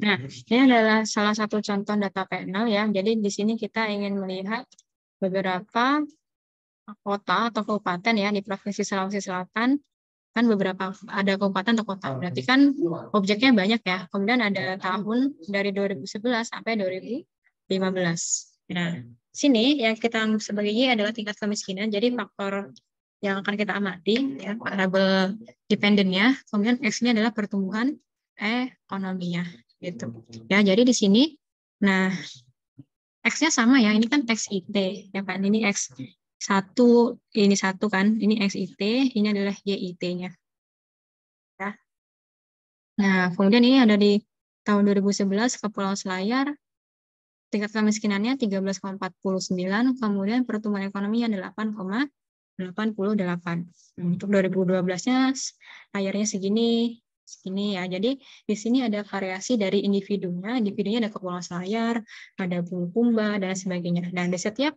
Nah, ini adalah salah satu contoh data panel ya. Jadi di sini kita ingin melihat beberapa kota atau kabupaten ya di Provinsi Sulawesi Selatan. Kan beberapa ada kabupaten atau kota. Berarti kan objeknya banyak ya. Kemudian ada tahun dari 2011 sampai 2015. Nah, sini yang kita anggap sebagai Y adalah tingkat kemiskinan. Jadi faktor yang akan kita amati ya, variabel dependennya. Kemudian X-nya adalah pertumbuhan ekonominya gitu. Ya, jadi di sini nah X-nya sama ya. Ini kan XIT ya kan. Ini X1, ini satu kan. Ini XIT, ini adalah YIT-nya. Ya. Nah, kemudian ini ada di tahun 2011 Kepulauan Selayar, tingkat kemiskinannya 13,49, kemudian pertumbuhan ekonominya 8,88. Untuk 2012-nya layarnya segini ya. Jadi di sini ada variasi dari individunya. Individunya ada Kepulauan Selayar, ada Bulukumba dan sebagainya. Dan di setiap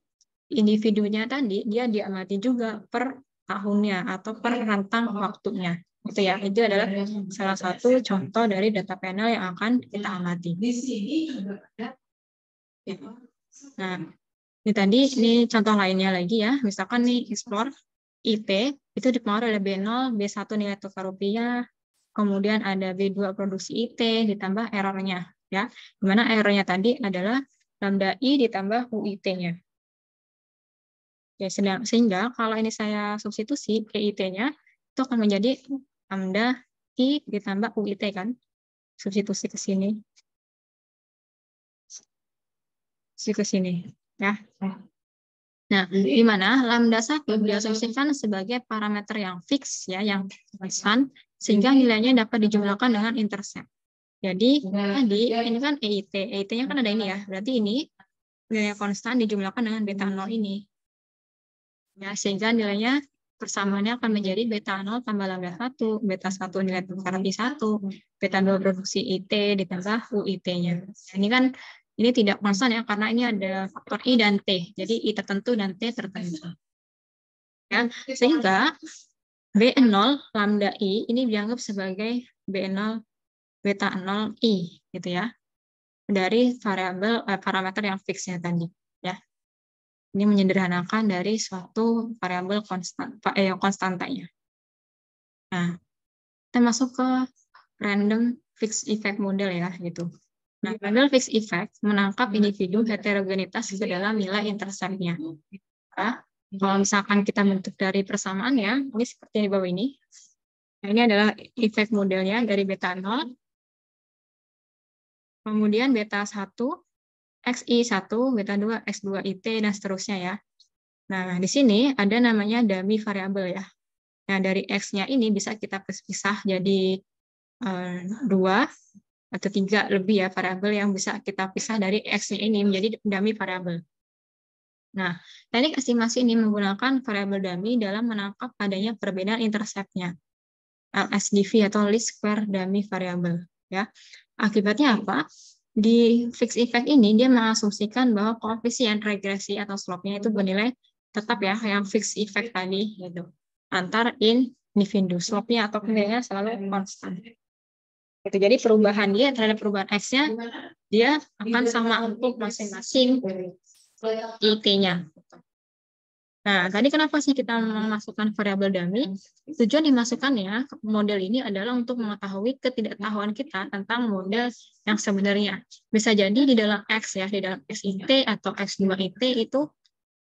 individunya tadi dia diamati juga per tahunnya atau per rentang waktunya. Itu ya, itu adalah salah satu contoh dari data panel yang akan kita amati. Di sini juga ada. Nah, ini contoh lainnya lagi ya. Misalkan nih explore IP itu dipengaruhi oleh B0, B1 nilai tukar rupiah, kemudian ada B2 produksi IT ditambah errornya ya. Dimana errornya tadi adalah lambda I ditambah UIT-nya. Ya, sehingga kalau ini saya substitusi PIT-nya itu akan menjadi lambda I ditambah UIT kan. Substitusi ke sini. Ke sini ya. Nah, di mana lambda 1 diasumsikan sebagai parameter yang fix ya, yang konstan sehingga nilainya dapat dijumlahkan dengan intercept. Jadi tadi ini kan EIT, EIT-nya kan ada ini ya. Berarti ini nilai konstan dijumlahkan dengan beta 0 ini. Ya, sehingga nilainya persamaannya akan menjadi beta 0 tambah lambda 1, beta 1 nilai tukar I 1, beta 2 produksi IT ditambah UIT-nya. Ini kan ini tidak konstan ya, karena ini ada faktor I dan T. Jadi I tertentu dan T tertentu. Ya, sehingga B0 lambda I ini dianggap sebagai B0 beta 0 I gitu ya. Dari variabel parameter yang fixnya tadi ya. Ini menyederhanakan dari suatu variabel konstantanya. Nah, kita masuk ke random fixed effect model ya gitu. Nah, random fixed effect menangkap individu heterogenitas ke dalam nilai interceptnya. Nah, kalau misalkan kita bentuk dari persamaan ya, ini seperti di bawah ini. Nah, ini adalah effect modelnya dari beta 0. Kemudian beta 1, XI1, beta 2, X2 IT, dan seterusnya ya. Nah, di sini ada namanya dummy variabel ya. Nah, dari X-nya ini bisa kita pisah jadi 2 atau 3 lebih ya variabel yang bisa kita pisah dari X-nya ini menjadi dummy variabel. Nah, teknik estimasi ini menggunakan variabel dummy dalam menangkap adanya perbedaan intercept-nya. LSDV atau least square dummy variable ya. Akibatnya apa? Di fixed effect ini dia mengasumsikan bahwa koefisien regresi atau slope-nya itu bernilai tetap ya, yang fixed effect tadi gitu. Antar individu, slope-nya atau nilainya selalu konstan. Gitu. Jadi perubahan dia terhadap perubahan X-nya dia akan sama untuk masing-masing IT-nya. Nah, tadi kenapa sih kita memasukkan variabel dummy? Tujuan dimasukkannya model ini adalah untuk mengetahui ketidaktahuan kita tentang model yang sebenarnya. Bisa jadi di dalam X ya, di dalam XIT atau X2IT itu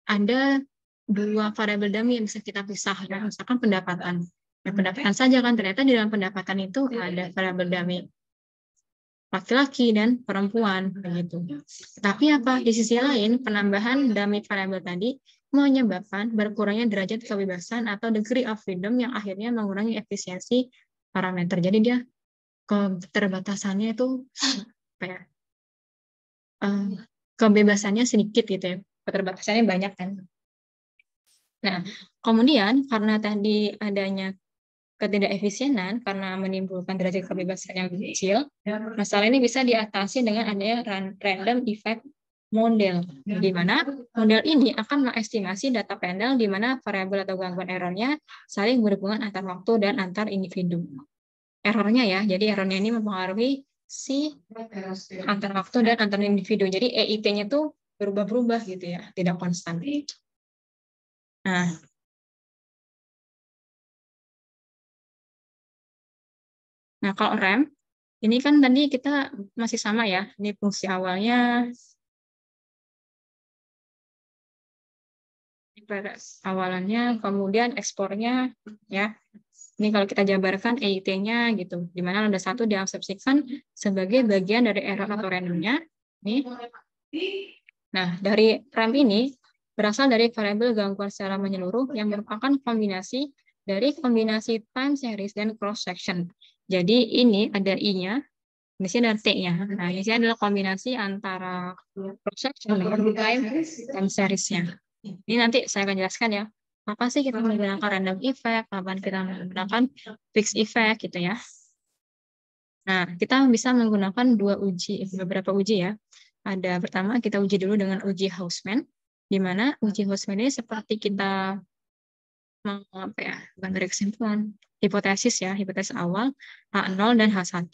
ada 2 variabel dummy yang bisa kita pisah ya, misalkan pendapatan. Ya, pendapatan saja kan ternyata di dalam pendapatan itu ada variabel dummy laki-laki dan perempuan begitu. Tapi apa? Di sisi lain, penambahan dummy variabel tadi menyebabkan berkurangnya derajat kebebasan atau degree of freedom yang akhirnya mengurangi efisiensi parameter. Jadi dia keterbatasannya itu apa ya? Kebebasannya sedikit gitu ya. Keterbatasannya banyak kan. Nah, kemudian karena tadi adanya ketidakefisienan karena menimbulkan derajat kebebasan yang kecil, masalah ini bisa diatasi dengan adanya random effect model, di mana model ini akan mengestimasi data panel di mana variabel atau gangguan errornya saling berhubungan antar waktu dan antar individu. Errornya ya, jadi errornya ini mempengaruhi si antar waktu dan antar individu. Jadi EIT-nya tuh berubah-berubah gitu ya, tidak konstan. Nah, kalau rem, ini kan tadi kita masih sama ya. Ini fungsi awalnya, kemudian ekspornya ya. Ini kalau kita jabarkan EIT-nya gitu, di mana lambda 1 diasumsikan sebagai bagian dari error atau randomnya. Nih. Nah, dari rem ini berasal dari variabel gangguan secara menyeluruh yang merupakan kombinasi dari kombinasi time series dan cross section. Jadi ini ada I-nya, di sini ada T-nya. Nah, di sini adalah kombinasi antara cross section dengan time series-nya. Ini nanti saya akan jelaskan ya. Apa sih kita menggunakan random effect, kapan kita menggunakan fixed effect gitu ya. Nah, kita bisa menggunakan beberapa uji ya. Ada pertama kita uji dulu dengan uji Hausman, di mana uji Hausman ini seperti kita bukan dari kesimpulan, hipotesis ya, hipotesis awal H0 dan H1.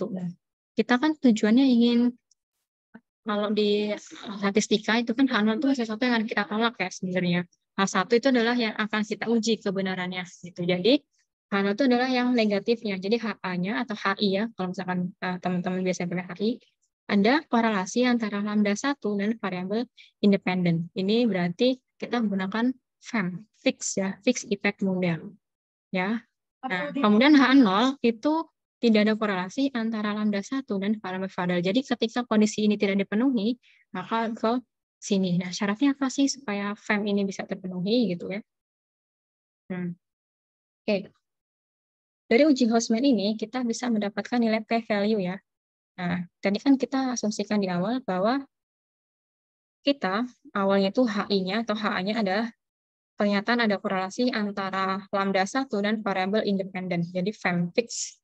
Kita kan tujuannya ingin, kalau di statistika itu kan H0 itu sesuatu yang akan kita tolak ya sebenarnya. H1 itu adalah yang akan kita uji kebenarannya gitu. Jadi H0 itu adalah yang negatifnya. Jadi HA-nya atau HI ya, kalau misalkan teman-teman biasanya pakai HI, ada korelasi antara lambda 1 dan variabel independen. Ini berarti kita menggunakan FEM, fixed effect model. Ya. Nah, kemudian H0 itu tidak ada korelasi antara lambda 1 dan variabel. Jadi ketika kondisi ini tidak dipenuhi, maka ke sini. Nah, syaratnya apa sih supaya FEM ini bisa terpenuhi gitu ya? Oke. Dari uji Hausman ini kita bisa mendapatkan nilai p-value ya. Nah, tadi kan kita asumsikan di awal bahwa kita awalnya itu HI-nya atau HA-nya adalah pernyataan ada korelasi antara lambda 1 dan variabel independen. Jadi FEM fix.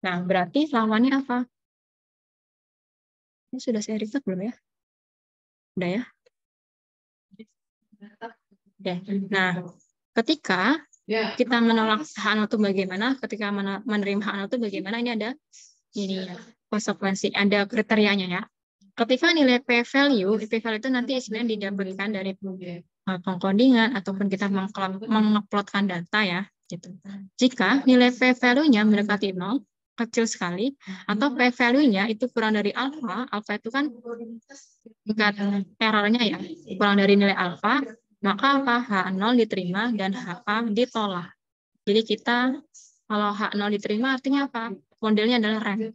Nah, berarti lawannya apa? Ini sudah saya riset belum ya? Udah ya? Oke. Nah, ketika kita menolak H0 itu bagaimana? Ketika menerima H0 itu bagaimana? Ini ada konsekuensi, ada kriterianya ya. Ketika nilai p-value itu nanti istilahnya didapatkan dari pengkodingan ataupun kita menguploadkan data ya. Gitu. Jika nilai p-value-nya mendekati 0, kecil sekali, atau p-value-nya itu kurang dari alfa itu kan tingkat errornya ya, kurang dari nilai alfa, maka apa? H0 diterima dan HA ditolak. Jadi kita, kalau H0 diterima artinya apa? Modelnya adalah rem.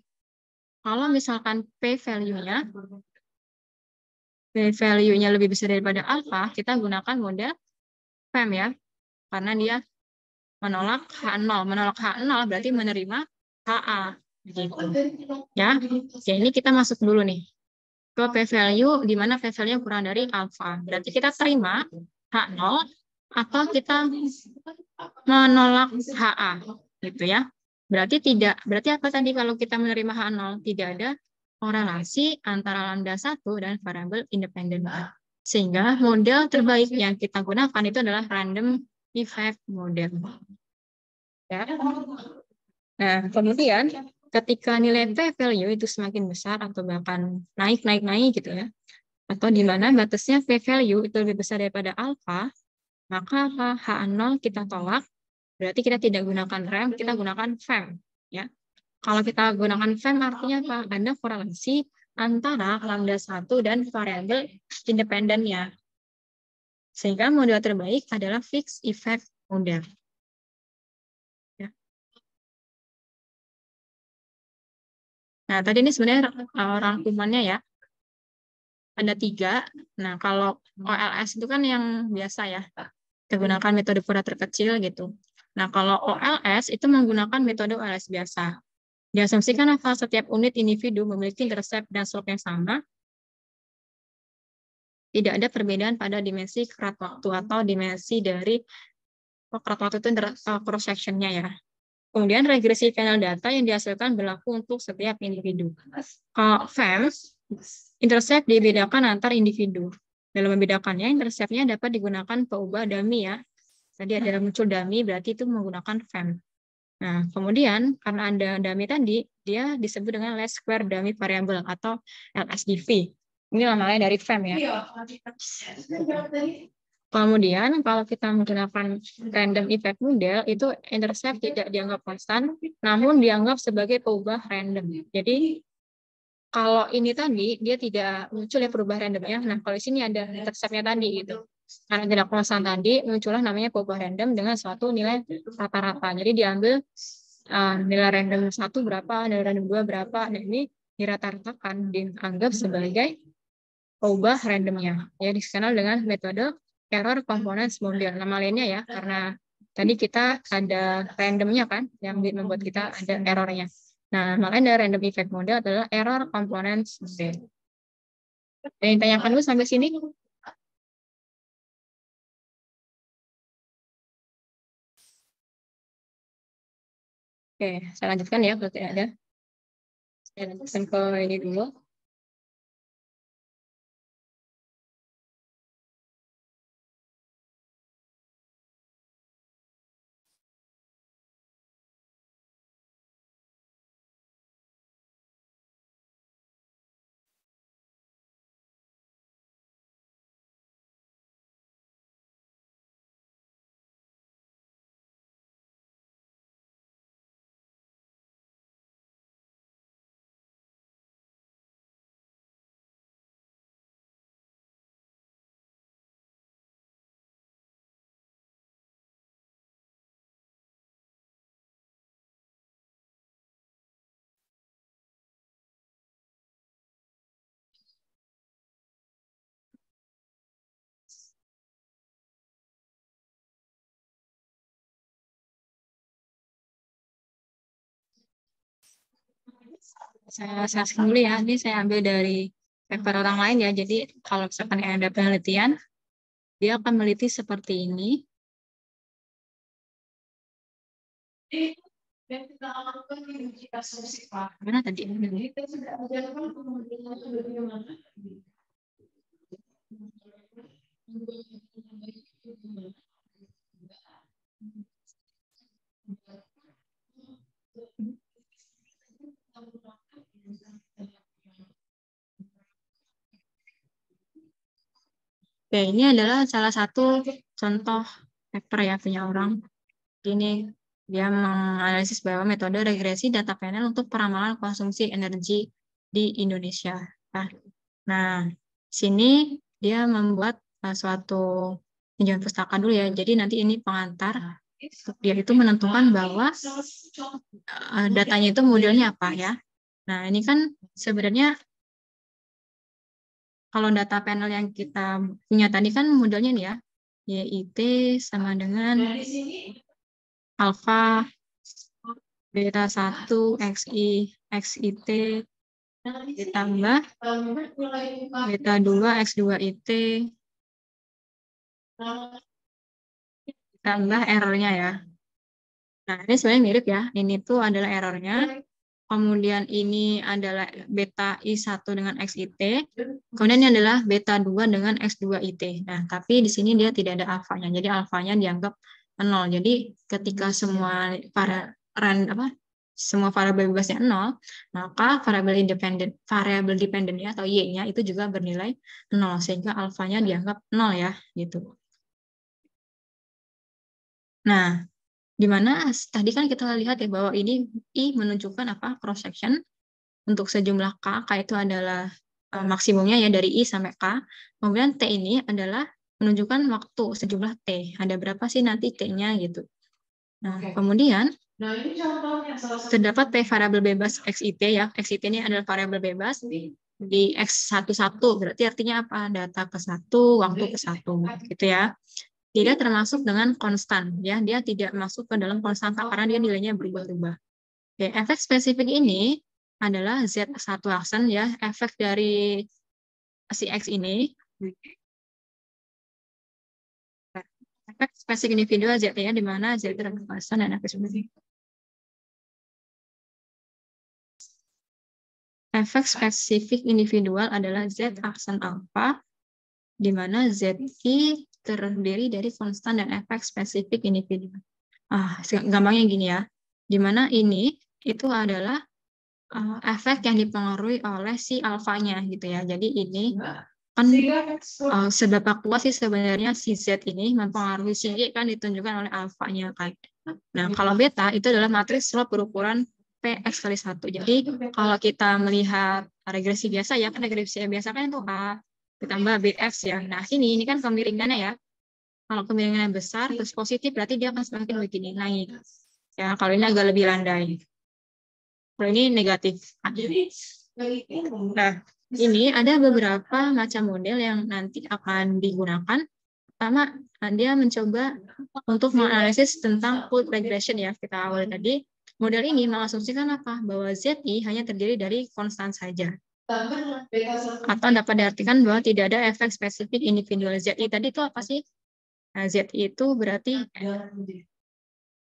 Kalau misalkan p-value-nya lebih besar daripada alfa, kita gunakan model FEM ya, karena dia menolak H0. Menolak H0 berarti menerima HA. Gitu. Ya, jadi ini kita masuk dulu nih ke p-value, di mana p-value kurang dari alfa. Berarti kita terima H0 atau kita menolak HA. Gitu ya. Berarti apa tadi kalau kita menerima H0? Tidak ada korelasi antara lambda 1 dan variabel independen. Sehingga model terbaik yang kita gunakan itu adalah random effect model. Ya. Nah, kemudian ketika nilai p-value itu semakin besar atau bahkan naik gitu ya, atau di mana batasnya p-value itu lebih besar daripada alfa, maka H0 kita tolak, berarti kita tidak gunakan rem, kita gunakan FEM. Ya. Kalau kita gunakan FEM artinya apa? Ada korelasi antara lambda 1 dan variabel independennya. Sehingga model terbaik adalah fixed effect model. Ya. Nah, tadi ini sebenarnya rangkumannya ya. Ada 3. Nah, kalau OLS itu kan yang biasa ya. Kita gunakan metode pura terkecil gitu. Nah, kalau OLS itu menggunakan metode OLS biasa. Diasumsikan apa? Setiap unit individu memiliki intercept dan slope yang sama. Tidak ada perbedaan pada dimensi kerat waktu atau dimensi dari kerat waktu itu cross section-nya ya. Kemudian regresi panel data yang dihasilkan berlaku untuk setiap individu. Kalau FEM intercept dibedakan antar individu. Dalam membedakannya, interceptnya dapat digunakan peubah dummy ya. Tadi ada muncul dummy, berarti itu menggunakan FEM. Nah, kemudian karena ada dummy tadi, dia disebut dengan least square dummy variable atau LSDV. Ini namanya dari FEM ya. Kemudian kalau kita menggunakan random effect model, itu intercept tidak dianggap konstan, namun dianggap sebagai peubah random. Jadi kalau ini tadi dia tidak muncul ya perubahan randomnya. Nah, kalau di sini ada interceptnya tadi gitu. Karena tidak konstan tadi, muncullah namanya perubahan random dengan suatu nilai rata-rata. Jadi diambil nilai random 1 berapa, nilai random 2 berapa. Nah, ini dirata-ratakan, dianggap sebagai peubah randomnya. Ya, dikenal dengan metode error components model. Nama lainnya ya, karena tadi kita ada randomnya kan, yang membuat kita ada errornya. Nah, makanya random effect model adalah error components model. Ada yang tanyakan dulu sampai sini? Oke, saya lanjutkan ya kalau tidak ada. Saya lanjutkan ke ini dulu. Saya skip dulu ya. Ini saya ambil dari paper orang lain ya. Jadi kalau misalkan ada penelitian, dia akan meneliti seperti ini. Mana tadi? Oke, ini adalah salah satu contoh paper ya punya orang. Ini dia menganalisis bahwa metode regresi data panel untuk peramalan konsumsi energi di Indonesia. Nah, sini dia membuat suatu tinjauan pustaka dulu ya. Jadi nanti ini pengantar. Dia itu menentukan bahwa datanya itu modelnya apa ya. Nah, ini kan sebenarnya kalau data panel yang kita punya tadi kan modelnya nih ya, YIT sama dengan alfa, beta 1, XI, XIT, ditambah beta 2, X2 IT, ditambah errornya ya. Nah, ini sebenarnya mirip ya. Ini tuh adalah errornya. Kemudian ini adalah beta I1 dengan XIT. Kemudian ini adalah beta 2 dengan X2IT. Nah, tapi di sini dia tidak ada alfanya. Jadi alfanya dianggap 0. Jadi ketika semua semua variabel bebasnya 0, maka variabel dependent atau Y-nya itu juga bernilai 0 sehingga alfanya dianggap 0 ya, gitu. Nah, di mana tadi kan kita lihat ya bahwa ini I menunjukkan apa? Cross section untuk sejumlah K itu adalah maksimumnya ya dari I sampai K. Kemudian T ini adalah menunjukkan waktu sejumlah T. Ada berapa sih nanti T-nya gitu. Nah, kemudian terdapat T variabel bebas XIT ya. XIT ini adalah variabel bebas di X11. Berarti artinya apa? Data ke 1, waktu ke 1 gitu ya. Tidak termasuk dengan konstan ya. Dia tidak masuk ke dalam konstanta karena dia nilainya berubah-ubah. Oke, efek spesifik ini adalah Z1 aksen ya, efek dari si X ini. Efek spesifik individual Z ya, di mana Z adalah konstan dan efek spesifik. efek spesifik individual adalah Z aksen alfa, di mana ZI terdiri dari konstan dan efek spesifik individual. Gampangnya gini ya, di mana ini itu adalah efek yang dipengaruhi oleh si alfanya gitu ya. Jadi ini kan seberapa kuat sih sebenarnya si Z ini mempengaruhi si Y kan ditunjukkan oleh alfanya kan. Nah, kalau beta itu adalah matriks slope berukuran PX kali 1. Jadi kalau kita melihat regresi biasa ya, kan regresi biasa kan itu A ditambah BX ya. Nah, ini kan kemiringannya ya. Kalau kemiringannya besar terus positif berarti dia akan semakin begini naik. Ya, kalau ini agak lebih landai. Kalau ini negatif. Nah, ini ada beberapa macam model yang nanti akan digunakan. Pertama, dia mencoba untuk menganalisis tentang full regression ya. Kita awal tadi, model ini mengasumsikan apa? Bahwa ZI hanya terdiri dari konstan saja. Atau dapat diartikan bahwa tidak ada efek spesifik individual ZI. Tadi itu apa sih? Nah, ZI itu berarti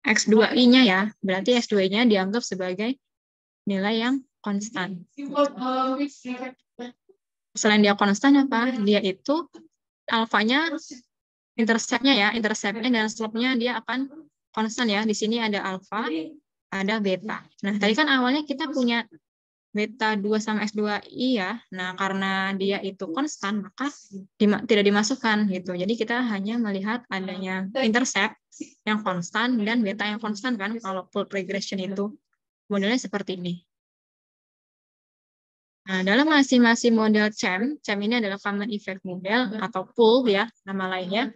X2I-nya ya. Berarti X2I-nya dianggap sebagai nilai yang konstan. Selain dia konstan apa? Dia itu alfanya, interceptnya dan slope-nya dia akan konstan ya. Di sini ada alfa, ada beta. Nah, tadi kan awalnya kita punya beta 2 sama X2I ya. Nah, karena dia itu konstan, maka tidak dimasukkan gitu. Jadi kita hanya melihat adanya intercept yang konstan dan beta yang konstan kan. Kalau full regression itu modelnya seperti ini. Nah, dalam masing-masing model CEM ini adalah common effect model atau pool ya, nama lainnya,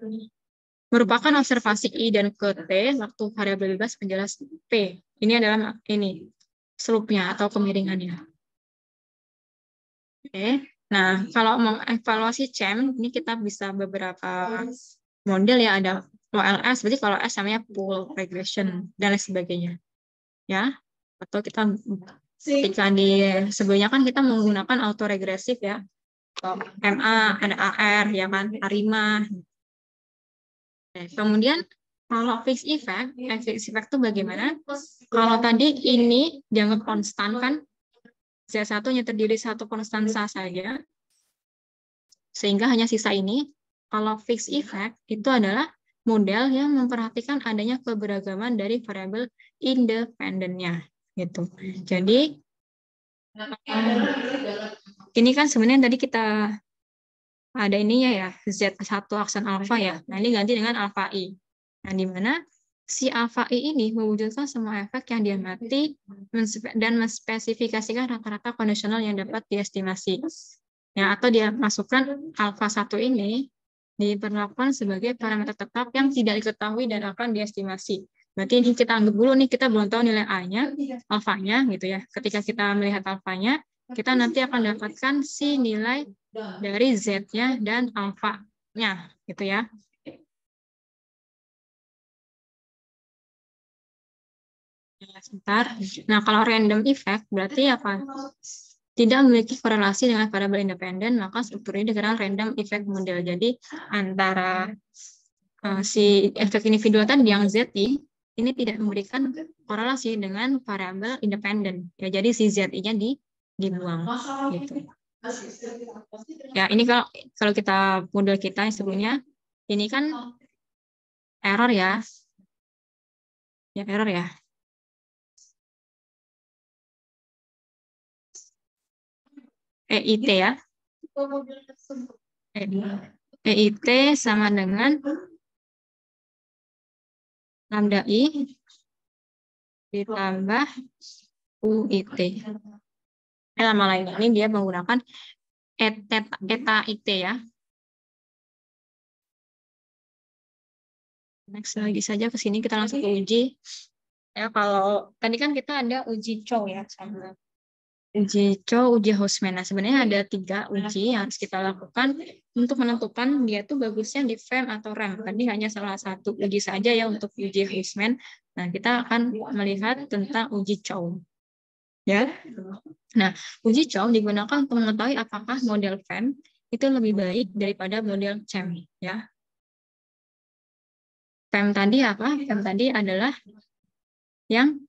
merupakan observasi I dan ke T waktu variabel bebas penjelas P. Ini adalah slope-nya atau kemiringannya. Oke. Nah, kalau mengevaluasi CEM, ini kita bisa beberapa model ya, ada OLS, berarti kalau S namanya pool regression dan lain sebagainya. Ya, atau kita ketika sebelumnya kan kita menggunakan autoregresif ya, MA, ada AR, ya kan, A5. Kemudian kalau fixed effect itu bagaimana? Kalau tadi ini dianggap konstan kan, Z1-nya terdiri satu konstan saja, sehingga hanya sisa ini. Kalau fixed effect itu adalah model yang memperhatikan adanya keberagaman dari variabel independennya. Gitu. Jadi ini kan sebenarnya tadi kita ada ininya ya, Z1 aksen alfa ya. Nah, ini ganti dengan alfa I. Nah, di mana si alfa I ini mewujudkan semua efek yang diamati dan menspesifikasikan rata-rata kondisional yang dapat diestimasi. Ya, atau dia masukkan alfa 1 ini diperlakukan sebagai parameter tetap yang tidak diketahui dan akan diestimasi. Berarti ini kita anggap dulu nih, kita belum tahu nilai A-nya, alfanya gitu ya. Ketika kita melihat alfanya, kita nanti akan dapatkan si nilai dari Z-nya dan alfa-nya gitu ya. Sebentar. Nah, kalau random effect berarti apa? Tidak memiliki korelasi dengan variabel independen, maka struktur ini dikenal random effect model. Jadi antara si efek individual tadi yang ZI ini tidak memberikan korelasi dengan variabel independen. Ya, jadi si ZI-nya dibuang gitu. Ya, ini kalau kita model kita yang sebelumnya ini kan error ya. Ya, error ya. EIT ya. EIT sama dengan lambda I ditambah UIT. Nama lainnya ini dia menggunakan eta IT ya. Next lagi saja ke sini kita langsung ke uji. Ya, kalau tadi kan kita ada uji Chow ya, sama uji Chow, uji Houseman. Nah, sebenarnya ada 3 uji yang harus kita lakukan untuk menentukan dia tuh bagusnya di FEM atau RAM. Tadi hanya salah satu uji saja ya untuk uji Houseman. Nah, kita akan melihat tentang uji Chow. Ya. Nah, uji Chow digunakan untuk mengetahui apakah model FEM itu lebih baik daripada model CEM ya. FEM tadi apa? FEM tadi adalah yang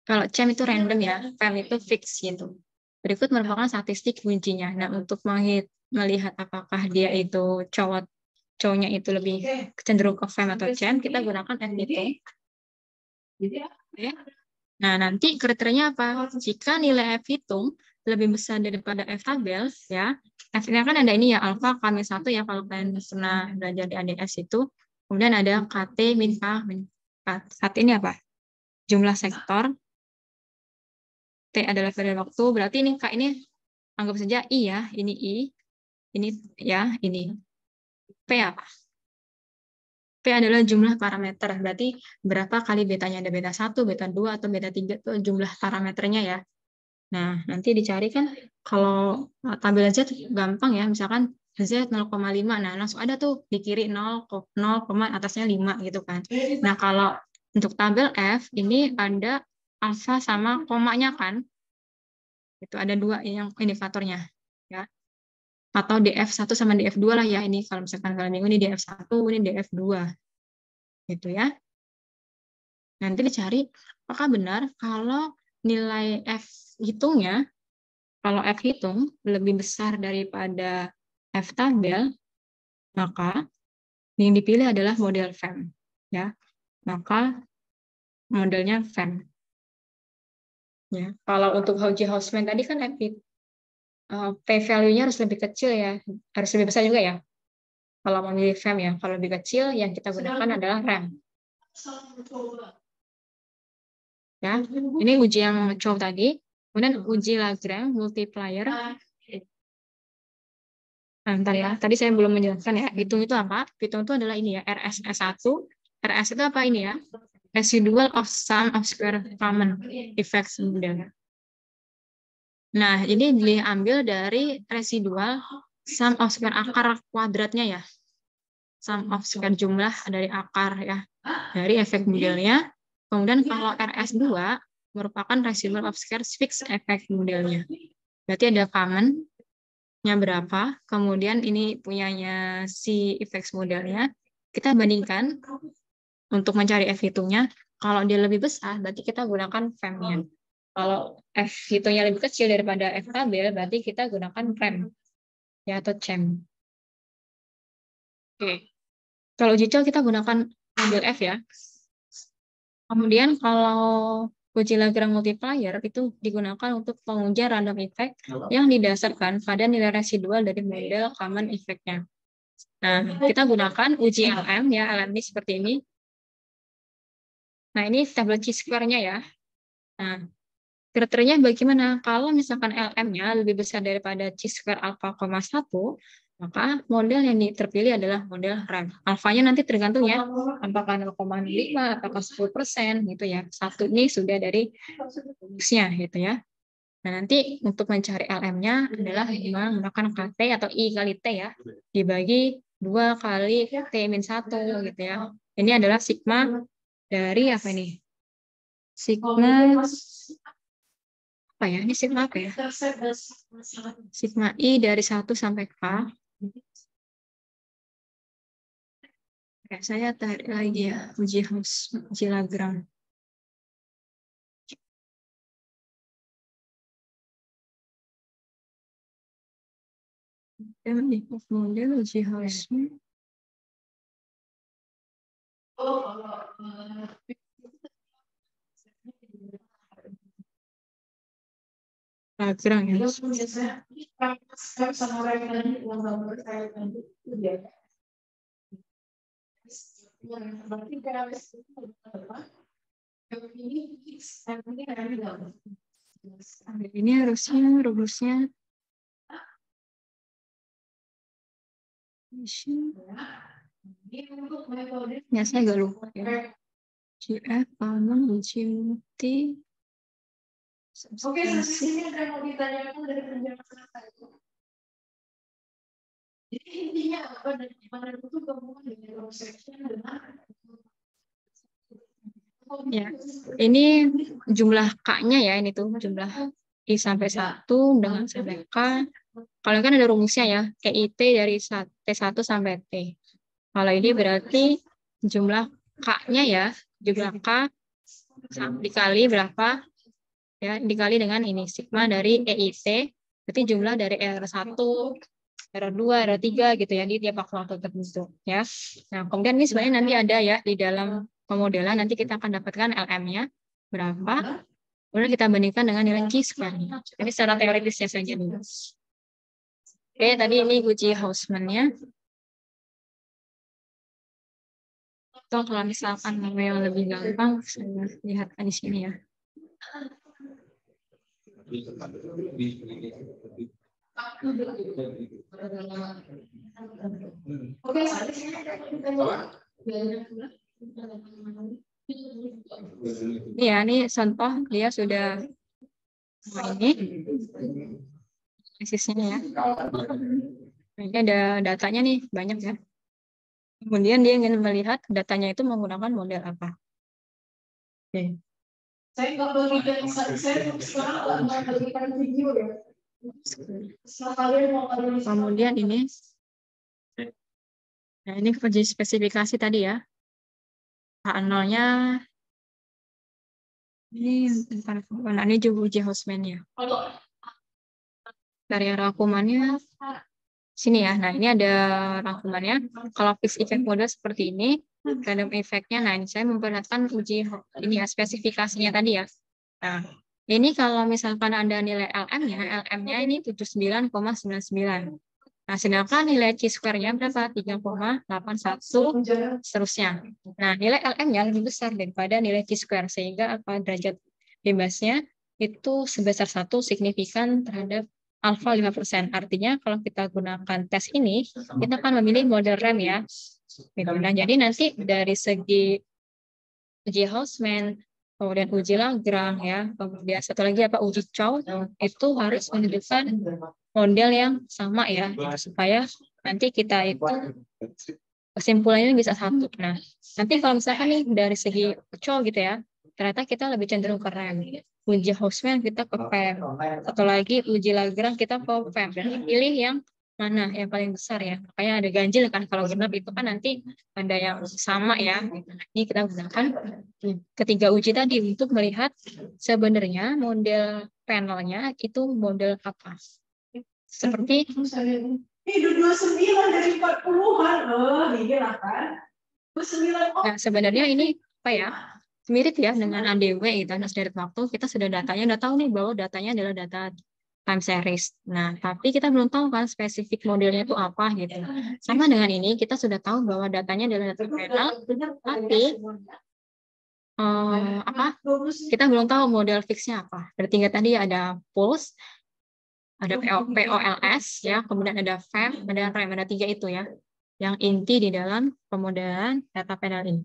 kalau CEM itu random ya, FEM itu fix gitu. Berikut merupakan statistik ujinya. Nah, untuk melihat apakah dia itu cowoknya itu lebih cenderung ke fem atau cem, kita gunakan F hitung. Nah, nanti kriterianya apa? Jika nilai F hitung lebih besar daripada F tabel, ya, F ini kan ada ini ya, alfa K-1 ya, kalau kalian pernah belajar di ADS itu. Kemudian ada KT min K min K. KT ini apa? Jumlah sektor. T adalah periode waktu. Berarti ini K ini anggap saja I ya. Ini I. Ini ya, ini. P apa? P adalah jumlah parameter. Berarti berapa kali betanya? Ada beta 1, beta 2, atau beta 3 itu jumlah parameternya ya. Nah, nanti dicari kan kalau tabel Z gampang ya. Misalkan Z 0,5. Nah, langsung ada tuh di kiri 0, atasnya 5 gitu kan. Nah, kalau untuk tabel F ini ada alfa sama komanya kan. Itu ada 2 yang indikatornya ya. Atau DF1 sama DF2 lah ya, ini kalau misalkan kalian bingung ini DF1, ini DF2 gitu ya. Nanti dicari apakah benar kalau nilai F hitungnya, kalau F hitung lebih besar daripada F tabel, maka yang dipilih adalah model FEM ya. Maka modelnya FEM ya. Kalau untuk Hodge-Hausman tadi kan P-value-nya harus lebih kecil ya, harus lebih besar juga ya. Kalau memilih FEM ya, kalau lebih kecil yang kita gunakan adalah RAM. Ya, ini uji yang cowok tadi. Kemudian uji Lagrange multiplier. Nah, bentar ya, tadi saya belum menjelaskan ya. Hitung itu apa? Hitung itu adalah ini ya, RSS1. RS itu apa ini ya? Residual of sum of square common effects model. Nah, ini diambil dari residual sum of square akar kuadratnya ya. Sum of square jumlah dari akar ya, dari efek modelnya. Kemudian kalau RS2 merupakan residual of square fixed effect modelnya. Berarti ada common-nya berapa, kemudian ini punyanya si effects modelnya. Kita bandingkan untuk mencari F hitungnya. Kalau dia lebih besar, berarti kita gunakan FEM-nya. Kalau F hitungnya lebih kecil daripada F tabel, berarti kita gunakan FEM ya, atau CHEM. Oke. Kalau uji cel kita gunakan model F ya. Kemudian kalau uji Lagrange multiplier itu digunakan untuk pengujian random effect yang didasarkan pada nilai residual dari model common effect-nya. Nah, kita gunakan uji LM ya, LM ini seperti ini. Nah, ini tabel chi-square-nya ya. Nah, kriterianya bagaimana? Kalau misalkan LM-nya lebih besar daripada chi-square alpha, 1, maka model yang terpilih adalah model RAM. Alfanya nanti tergantung ya, apakah 0,5, apakah 10% gitu ya. Satu ini sudah dari rumusnya gitu ya. Nah, nanti untuk mencari LM-nya adalah menggunakan KT atau I kali T ya, dibagi 2 kali T-1 gitu ya. Ini adalah sigma dari apa ini? Sigma apa ya? Ini sigma apa ya? Sigma I dari 1 sampai K. Oke, saya tarik lagi ya, uji Lagrange. Model uji Hausman. Lagrange ya. Ini harusnya rumusnya ya, saya agak lupa ya. GF common uji multi. Oke, di sini ada mau ditanyakan dari penjelasan itu. Jadi intinya apa dan gimana itu berhubungan dengan cross section dengan ya, ini jumlah K-nya ya, ini tuh jumlah I sampai 1 dengan sampai K. Kalau kan ada rumusnya ya, EIT dari T1 sampai T. Kalau ini berarti jumlah K-nya ya, jumlah K dikali berapa ya dikali dengan ini sigma dari EIT, berarti jumlah dari R1, R2, R3 gitu ya di tiap waktu tertentu ya. Nah, kemudian ini sebenarnya nanti ada ya di dalam pemodelan, nanti kita akan dapatkan LM-nya berapa, kemudian kita bandingkan dengan nilai Q-square. Ini secara teoritisnya saja dulu. Oke, tadi ini uji Hausman-nya. Atau kalau misalkan mau yang lebih gampang, saya lihatkan di sini ya. Ini ya, ini contoh dia sudah ini analisisnya ya. Ini ada datanya nih banyak ya. Kemudian dia ingin melihat datanya itu menggunakan model apa. Oke. Saya nggak bagikan, saya sekarang nggak bagikan video ya. Kemudian ini, nah ini uji spesifikasi tadi ya. H0-nya ini juga uji Hausman-nya. Dari rangkumannya sini ya. Nah, ini ada rangkumannya. Kalau fixed effect model seperti ini, random effect-nya, nah ini saya memperlihatkan uji ini ya, spesifikasinya tadi ya. Nah, ini kalau misalkan ada nilai LM-nya ini 79,99. Nah, sedangkan nilai Q-square-nya berapa? 3,81 seterusnya. Nah, nilai LM-nya lebih besar daripada nilai Q-square, sehingga apa derajat bebasnya itu sebesar 1 signifikan terhadap alfa 5%. Artinya kalau kita gunakan tes ini, kita akan memilih model RAM ya. Gitu. Nah, jadi nanti dari segi uji Hausman, kemudian uji Lagrange ya, kemudian satu lagi apa uji Chow, itu harus menunjukkan model yang sama ya, supaya nanti kita itu kesimpulannya bisa satu. Nah, nanti kalau misalkan nih dari segi Chow gitu ya, ternyata kita lebih cenderung ke RAM. Uji Hausman kita ke PEM. Satu lagi uji Lagrange kita ke PEM. Dan pilih yang mana yang paling besar ya. Makanya ada ganjil kan kalau genap itu kan nanti ada yang sama ya. Ini kita gunakan ketiga uji tadi untuk melihat sebenarnya model panelnya itu model apa. Seperti itu 29 dari 40-an. Oh, ini lah kan. 29. Nah, sebenarnya ini apa ya? Mirip ya dengan ADW itu, dari waktu kita sudah datanya, udah tahu nih bahwa datanya adalah data time series. Nah, tapi kita belum tahu kan spesifik modelnya itu apa gitu. Sama dengan ini, kita sudah tahu bahwa datanya adalah data panel, tapi kita belum tahu model fixnya apa. Berarti tadi ada pulse, ada POLS ya, kemudian ada FEM, ada RAM, ada 3 itu ya, yang inti di dalam pemodelan data panel ini.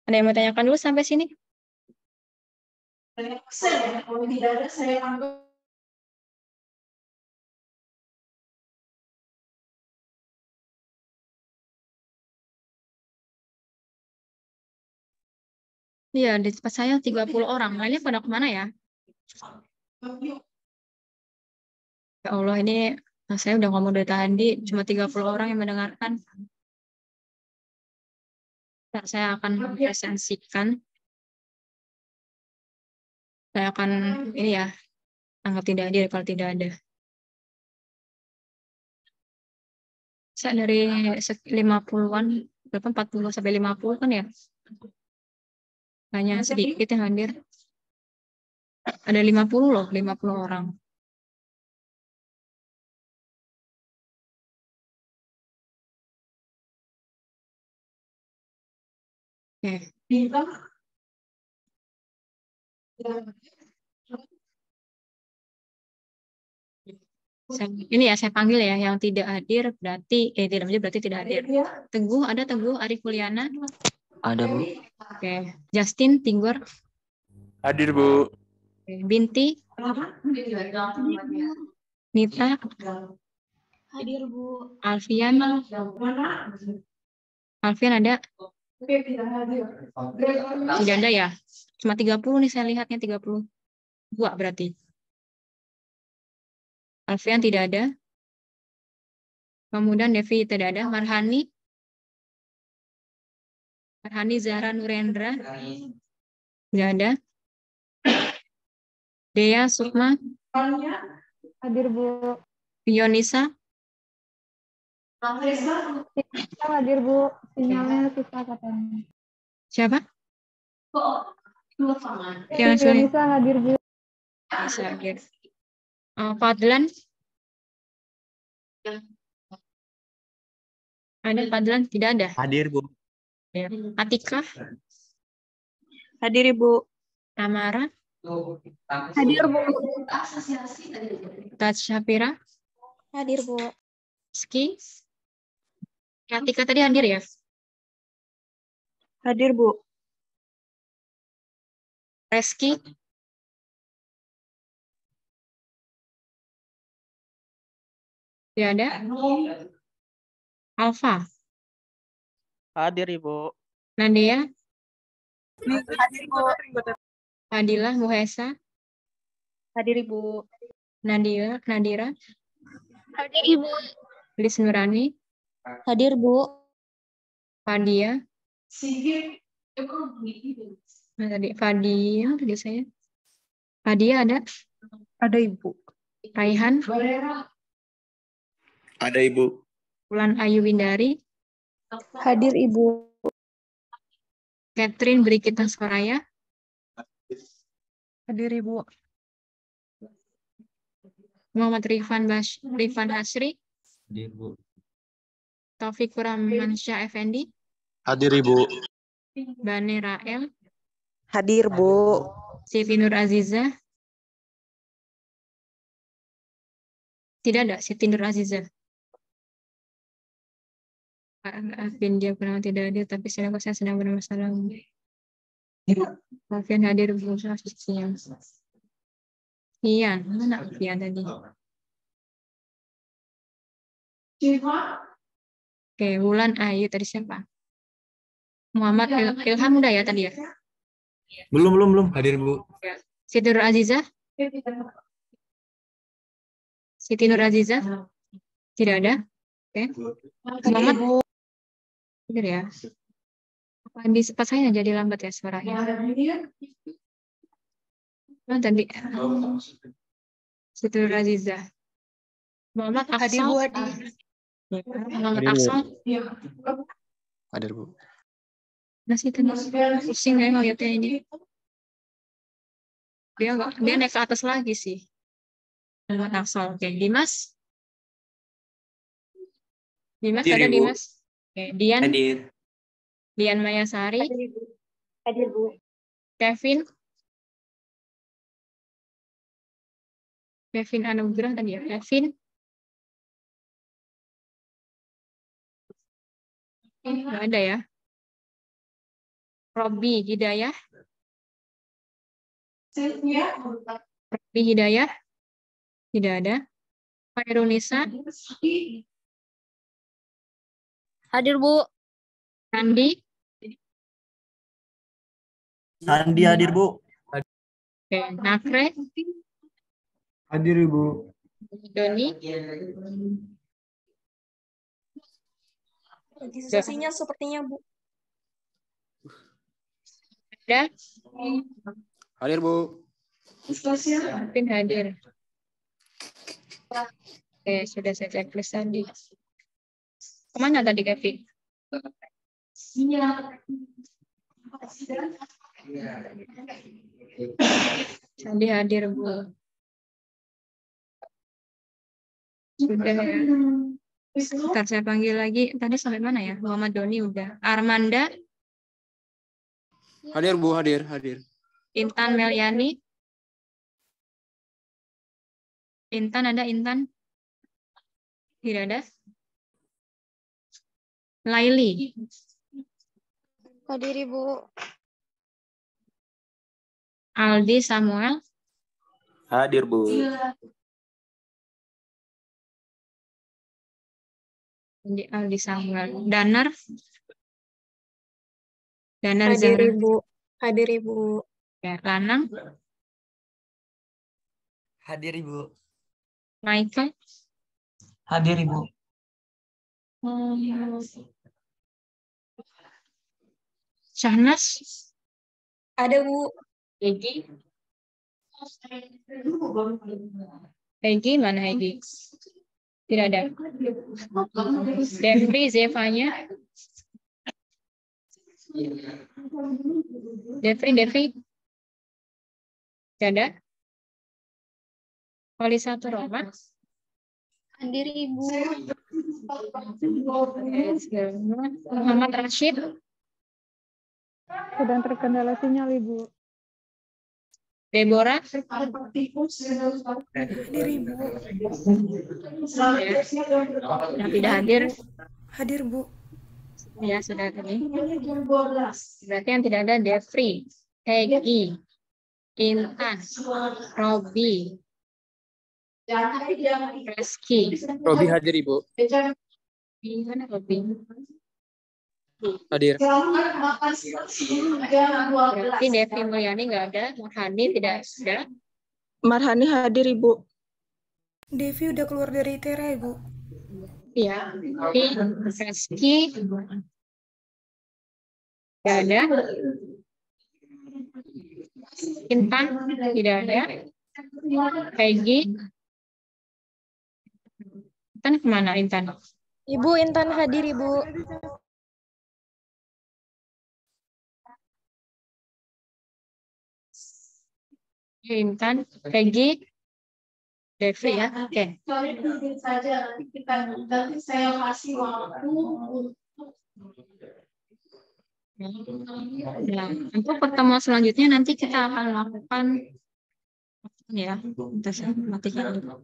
Ada yang mau tanyakan dulu sampai sini? Kalau tidak ada saya anggap. Iya, di tempat saya 30 orang. Lainnya pada kemana ya? Ya Allah, ini saya udah ngomong dari tadi, cuma 30 orang yang mendengarkan. Nah, saya akan presentasikan. Saya akan, ini ya, anggap tidak hadir kalau tidak ada. Saya dari 50-an, berapa 40 sampai 50 kan ya? Hanya sedikit yang hadir. Ada 50 loh, 50 orang. Oke. Ini ya saya panggil ya, yang tidak hadir berarti tidak hadir berarti tidak hadir. Teguh, ada Teguh Arif Mulyana? Ada, Bu. Oke. Justin Tinggur? Hadir, Bu. Binti? Nita? Hadir, Bu. Alfian? Alfian ada? Tidak ada ya? Cuma 30 nih saya lihatnya 30. Dua berarti. Alfian tidak ada. Kemudian Devi tidak ada. Marhani? Farhani Zahra Nurendra. Nggak ada. Dea Sukma. Hadir, Bu. Yonisa. Hadir, Bu. Sinyalnya susah katanya. Siapa? Yang sulit. Yonisa hadir, Bu. Bisa hadir. Fadlan. Ada Fadlan? Tidak ada. Hadir, Bu. Ya. Atika. Hadir, Ibu. Tamara. Hadir, Bu. Tat Syafira. Hadir, Bu. Ski. Atika tadi hadir ya? Hadir, Bu. Reski. Tidak ada. Alfa. Hadir, Ibu. Nadia. Hadir, Bu. Fadila. Muhesa. Hadir, Ibu. Nadira. Hadir, Ibu. Lis Nurani. Hadir, Bu. Fadia. Nah, tadi Fadia tadi saya. Fadia ada. Ada, Ibu. Raihan. Ada, Ibu. Wulan Ayu Windari. Hadir, Ibu. Catherine Brigita Soraya. Hadir, Ibu. Muhammad Rifan Hasri. Hadir, Bu. Taufik Rahmansyah Effendi. Hadir, Ibu. Bane Rael. Hadir, Bu. Siti Nur Aziza. Tidak ada Siti Nur Aziza. Alvin dia pernah tidak hadir, tapi saya sedang bermasalah. Alvin hadir berusaha siang. Ian, mana Alfian tadi? Oke, Wulan Ayu tadi siapa? Muhammad Ilham udah ya tadi ya? Belum. Hadir, Bu. Siti Nur Aziza? Siti Nur Aziza? Tidak ada? Oke. Muhammad? Hadir ya? Apa di tempat saya jadi lambat ya suaranya? Nah, tadi Siti Nur Aziza. Muhammad Hadir, Aksal? Bu. Hadir. Muhammad Hadir, Bu. Aksal? Hadir, Bu. Nah, situ pusing ya ngeliatnya ini. Dia naik ke atas lagi sih. Muhammad Aksal. Oke, Dimas? Dimas Hadir, ada Ibu. Dimas? Oke, Dian? Hadir. Dian Mayasari? Hadir, Bu. Kevin? Kevin Anugrah tadi ya? Kevin? Nggak ada ya? Robi Hidayah? Robi Hidayah? Tidak ada. Fairunisa? Hadir, Bu. Randi? Sandi hadir, Bu. Oke, Nakre? Hadir, Ibu. Doni? Registrasinya sepertinya, Bu. Ada? Hadir, Bu. Mungkin hadir. Oke, sudah saya checklist tadi. Kemana tadi, Kevin? Sandi hadir, Bu. Sudah ya. Ntar saya panggil lagi. Tadi sampai mana ya? Muhammad Doni udah. Armanda? Hadir, Bu. Hadir. Intan Meliani? Intan ada Intan? Tidak ada. Laili? Hadir, Ibu. Aldi Samuel? Hadir, Bu. Aldi Samuel. Danar? Danar Hadir, Zahra. Ibu. Hadir, Ibu. Ya, Lanang? Hadir, Ibu. Michael? Hadir, Ibu. Syahnas, Ada, Bu. Egi, mana Egi? Tidak ada. Devri, Zevanya. Devri. Tidak ada. Polisatu Roma. Hadir, Ibu. Muhammad Rashid. Sedang terkendala sinyal, Ibu. Deborah. Hadir, Ibu. Yang tidak hadir. Hadir, Bu. Ya, sudah tadi. Berarti yang tidak ada Devri, Egi, Intan, Robi, Reski. Robi hadir, Ibu. Gimana Robi? Hadir. Berarti Devi Mulyani nggak ada, Marhani tidak ada. Marhani hadir, Ibu. Devi udah keluar dari ITERA, Ibu. Iya, Reski tidak ada. Intan tidak ada. Peggy. Intan kemana Intan? Ibu Intan hadir, Ibu. Intan, Peggy, Devri ya. Oke. Nanti saya kasih waktu Nah, untuk pertemuan selanjutnya nanti kita akan lakukan ya. Kita matikan dulu.